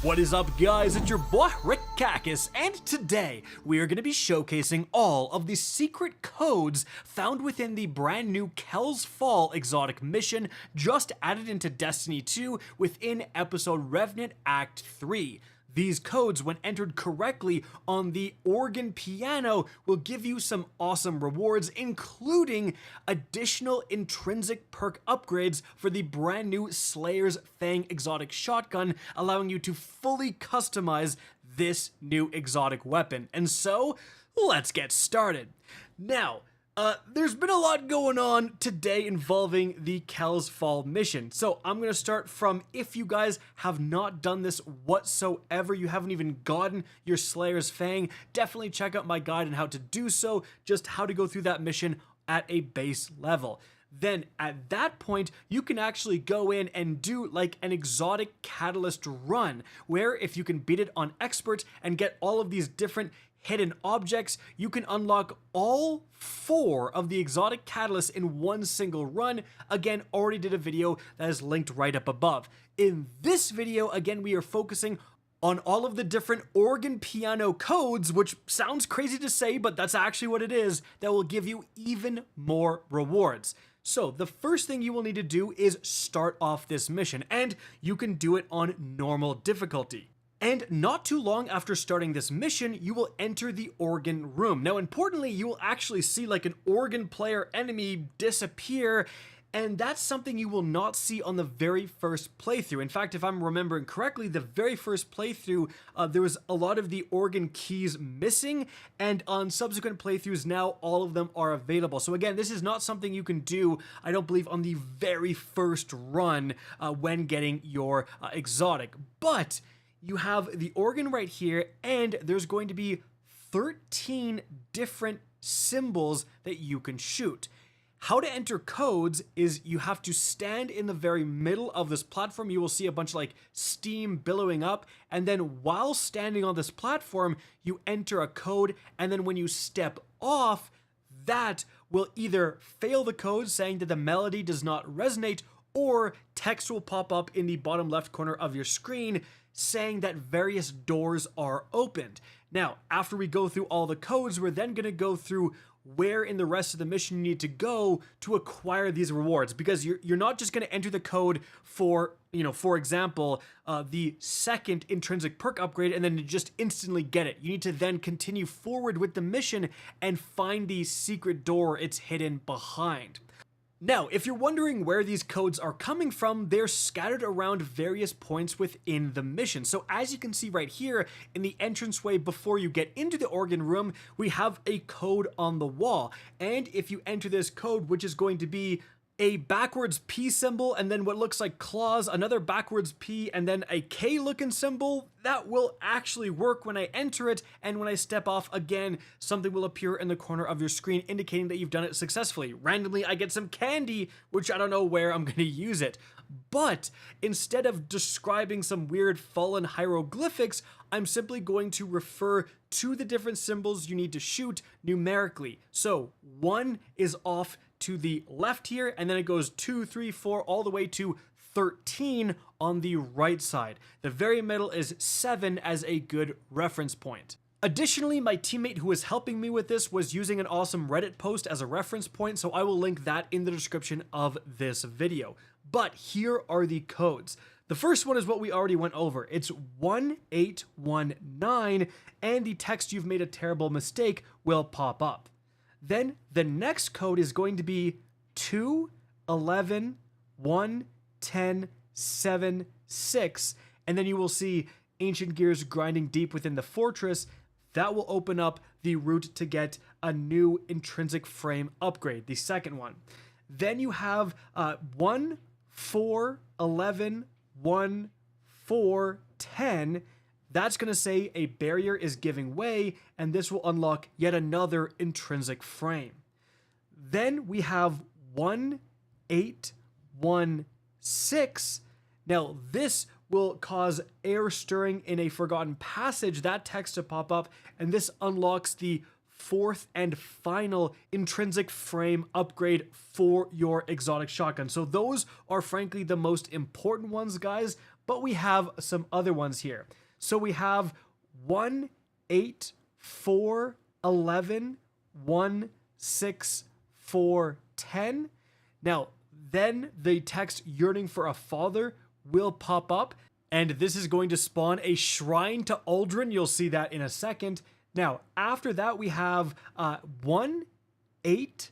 What is up, guys? It's your boy Rick Kakis, and today we are going to be showcasing all of the secret codes found within the brand new Kells Fall exotic mission just added into Destiny 2 within episode Revenant Act 3. These codes, when entered correctly on the organ piano, will give you some awesome rewards, including additional intrinsic perk upgrades for the brand new Slayers Fang Exotic Shotgun, allowing you to fully customize this new exotic weapon. And so, let's get started. Now, there's been a lot going on today involving the Kells Fall mission. So I'm going to start from, if you guys have not done this whatsoever, you haven't even gotten your Slayer's Fang, definitely check out my guide on how to do so, just how to go through that mission at a base level. Then at that point, you can actually go in and do like an exotic catalyst run, where if you can beat it on expert and get all of these different hidden objects, you can unlock all 4 of the exotic catalysts in one single run. Again, already did a video that is linked right up above. In this video, again, we are focusing on all of the different organ piano codes, which sounds crazy to say, but that's actually what it is, that will give you even more rewards. So the first thing you will need to do is start off this mission, and you can do it on normal difficulty. And not too long after starting this mission, you will enter the organ room. Now, importantly, you will actually see like an organ player enemy disappear, and that's something you will not see on the very first playthrough. In fact, if I'm remembering correctly, the very first playthrough, there was a lot of the organ keys missing, and on subsequent playthroughs now, all of them are available. So again, this is not something you can do, I don't believe, on the very first run when getting your exotic. But you have the organ right here, and there's going to be 13 different symbols that you can shoot. How to enter codes is you have to stand in the very middle of this platform. You will see a bunch of like steam billowing up, and then while standing on this platform, you enter a code, and then when you step off, that will either fail the code, saying that the melody does not resonate, or text will pop up in the bottom left corner of your screen saying that various doors are opened. Now, after we go through all the codes, we're then going to go through where in the rest of the mission you need to go to acquire these rewards, because you're not just going to enter the code for, for example, the second intrinsic perk upgrade and then just instantly get it. You need to then continue forward with the mission and find the secret door it's hidden behind. Now, if you're wondering where these codes are coming from, they're scattered around various points within the mission. So as you can see right here, in the entranceway before you get into the organ room, we have a code on the wall. And if you enter this code, which is going to be a backwards P symbol, and then what looks like claws, another backwards P, and then a K looking symbol, that will actually work when I enter it, and when I step off again, something will appear in the corner of your screen indicating that you've done it successfully. Randomly, I get some candy, which I don't know where I'm going to use it. But instead of describing some weird fallen hieroglyphics, I'm simply going to refer to the different symbols you need to shoot numerically. So 1 is off to the left here, and then it goes 2, 3, 4, all the way to 13 on the right side. The very middle is 7 as a good reference point. Additionally, my teammate who was helping me with this was using an awesome Reddit post as a reference point, so I will link that in the description of this video. But here are the codes. The first one is what we already went over. It's 1819, and the text "you've made a terrible mistake" will pop up. Then the next code is going to be 2, 11, 1, 10, 7, 6, and then you will see ancient gears grinding deep within the fortress. That will open up the route to get a new intrinsic frame upgrade, the second one. Then you have 1, 4, 11, 1, 4, 10. That's going to say a barrier is giving way, and this will unlock yet another intrinsic frame. Then we have 1, 8, 1, 6. Now this will cause air stirring in a forgotten passage, that text to pop up, and this unlocks the 4th and final intrinsic frame upgrade for your exotic shotgun. So those are frankly the most important ones, guys, but we have some other ones here. So we have 1, 8, 4, 11, 1, 6, 4, 10. Now, then the text yearning for a father will pop up, and this is going to spawn a shrine to Ogran. You'll see that in a second. Now, after that, we have 1, 8,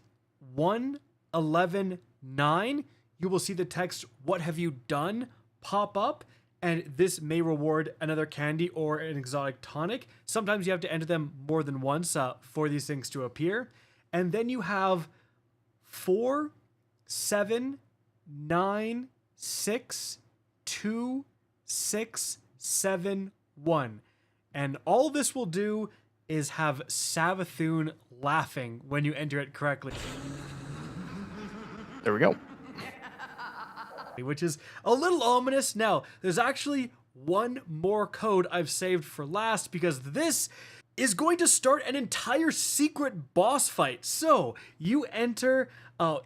1, 11, 9. You will see the text, what have you done, pop up, and this may reward another candy or an exotic tonic. Sometimes you have to enter them more than once for these things to appear. And then you have 4, 7, 9, 6, 2, 6, 7, 1. And all this will do is have Savathun laughing when you enter it correctly. There we go. Which is a little ominous. Now, there's actually one more code I've saved for last, because this is going to start an entire secret boss fight. So you enter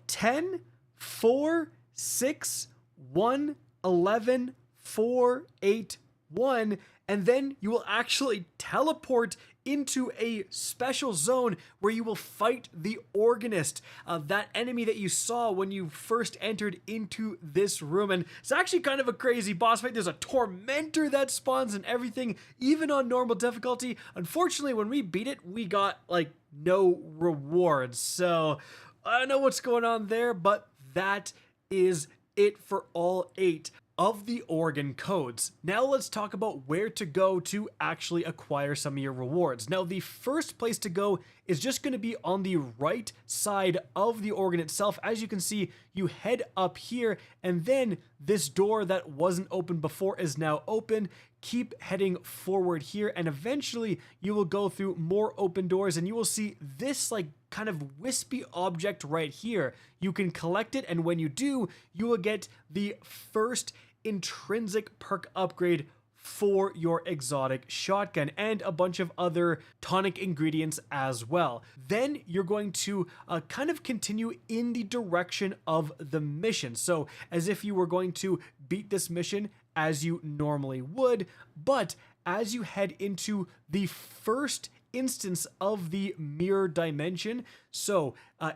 10, 4, 6, 1, 11, 4, 8, 1, and then you will actually teleport into a special zone where you will fight the Organist, that enemy that you saw when you first entered into this room. And it's actually kind of a crazy boss fight. There's a Tormentor that spawns and everything, even on normal difficulty. Unfortunately, when we beat it, we got like no rewards. So I don't know what's going on there, but that is it for all 8 of the Ogran codes. Now let's talk about where to go to actually acquire some of your rewards. Now, the first place to go is just going to be on the right side of the Ogran itself. As you can see, you head up here, and then this door that wasn't open before is now open. Keep heading forward here, and eventually you will go through more open doors, and you will see this like kind of wispy object right here. You can collect it, and when you do, you will get the first intrinsic perk upgrade for your exotic shotgun and a bunch of other tonic ingredients as well. Then you're going to kind of continue in the direction of the mission. So as if you were going to beat this mission as you normally would, but as you head into the first instance of the mirror dimension. So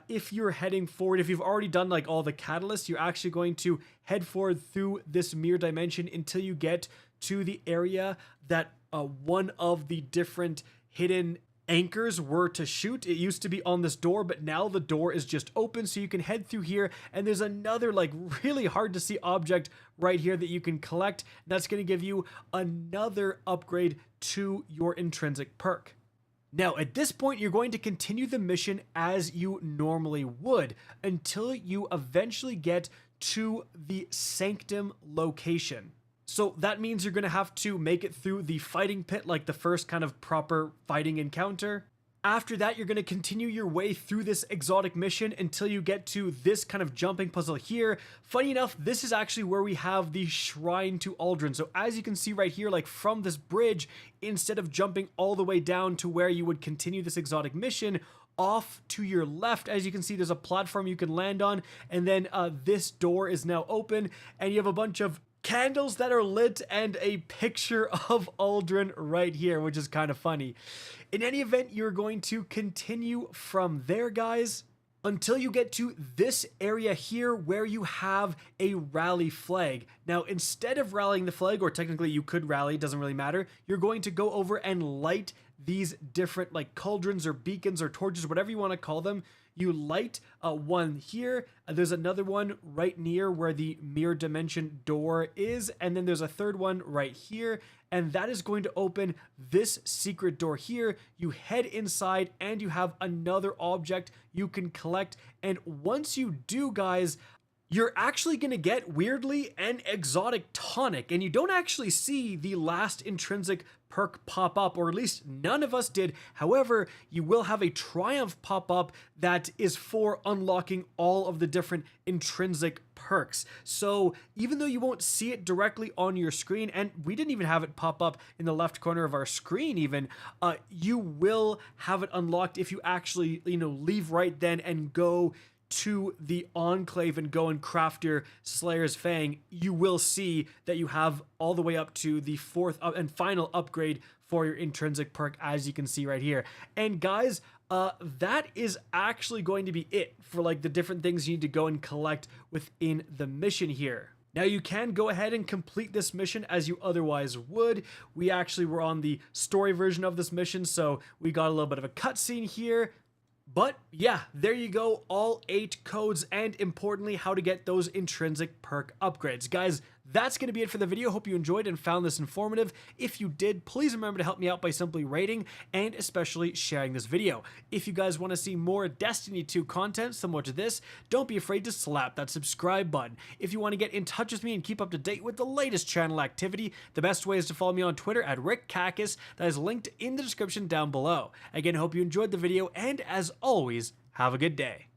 if you're heading forward, if you've already done like all the catalysts, you're actually going to head forward through this mirror dimension until you get to the area that one of the different hidden anchors were to shoot. It used to be on this door, but now the door is just open, so you can head through here, and there's another like really hard to see object right here that you can collect. That's going to give you another upgrade to your intrinsic perk. Now, at this point, you're going to continue the mission as you normally would until you eventually get to the Sanctum location. So that means you're going to have to make it through the fighting pit, like the first kind of proper fighting encounter. After that, you're going to continue your way through this exotic mission until you get to this kind of jumping puzzle here. Funny enough, this is actually where we have the shrine to Ogran. So as you can see right here, like from this bridge, instead of jumping all the way down to where you would continue this exotic mission, off to your left, as you can see, there's a platform you can land on, and then this door is now open, and you have a bunch of candles that are lit and a picture of Ogran right here, which is kind of funny. In any event, you're going to continue from there, guys, until you get to this area here where you have a rally flag. Now, instead of rallying the flag, or technically you could rally, it doesn't really matter, you're going to go over and light these different like cauldrons or beacons or torches, whatever you want to call them. You light one here, there's another one right near where the mirror dimension door is, and then there's a third one right here, and that is going to open this secret door here. You head inside and you have another object you can collect, and once you do, guys, you're actually going to get, weirdly, an exotic tonic, and you don't actually see the last intrinsic perk pop up, or at least none of us did. However, you will have a triumph pop up that is for unlocking all of the different intrinsic perks. So even though you won't see it directly on your screen, and we didn't even have it pop up in the left corner of our screen even, you will have it unlocked if you actually, leave right then and go to the Enclave and go and craft your Slayers Fang, you will see that you have all the way up to the 4th and final upgrade for your intrinsic perk, as you can see right here. And guys, that is actually going to be it for like the different things you need to go and collect within the mission here. Now you can go ahead and complete this mission as you otherwise would. We actually were on the story version of this mission, so we got a little bit of a cutscene here. But yeah, there you go, all 8 codes, and importantly, how to get those intrinsic perk upgrades. Guys, that's going to be it for the video. Hope you enjoyed and found this informative. If you did, please remember to help me out by simply rating and especially sharing this video. If you guys want to see more Destiny 2 content similar to this, don't be afraid to slap that subscribe button. If you want to get in touch with me and keep up to date with the latest channel activity, the best way is to follow me on Twitter at RickKakis. That is linked in the description down below. Again, hope you enjoyed the video, and as always, have a good day.